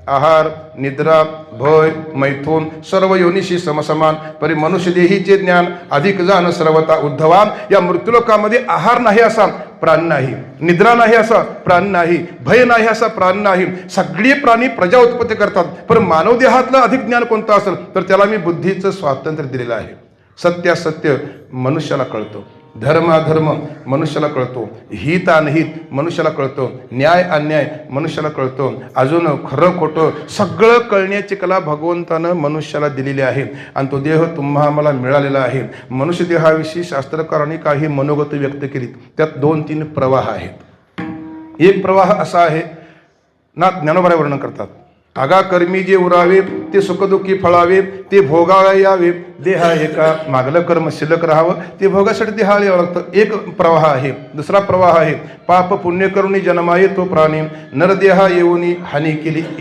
आहार, निद्रा, भय, मैथून सर्व योनिशी समसमान, परी मनुष्य देहीचे ज्ञान अधिक जाण सर्वता उद्धवा. या मृत्यूलोकामध्ये आहार नाही असा प्राण नाही, निद्रा नाही असा प्राण नाही, भय नाही असा प्राण नाही. सगळे प्राणी प्रजा उत्पत्ती करतात, पण मानव देहातलं अधिक ज्ञान कोणतं असेल तर त्याला मी बुद्धीचं स्वातंत्र्य दिलेलं आहे. सत्यासत्य मनुष्याला कळतो, धर्म अधर्म मनुष्याला कळतो, हित अनहित मनुष्याला कळतो, न्याय अन्याय मनुष्याला कळतो, अजून खरं खोटं सगळं कळण्याची कला भगवंतानं मनुष्याला दिलेली आहे. आणि तो देह तुम्हा आम्हाला मिळालेला आहे. मनुष्य देहाविषयी शास्त्रकारांनी काही मनोगत व्यक्त केली. त्यात 2-3 प्रवाह आहेत. एक प्रवाह असा आहे ना, ज्ञानोबा वर्णन करतात, आगा कर्मी जे उरावे ते सुखदुःखी फळावे, ते भोगावे यावे, देहा एका मागलं कर्म शिल्लक राहावं, ते भोगासाठी देहाला यावं लागतं. एक प्रवाह आहे. दुसरा प्रवाह आहे, पाप पुण्य करुणी जन्माये तो प्राणी, नरदेहा येऊनी हानी केली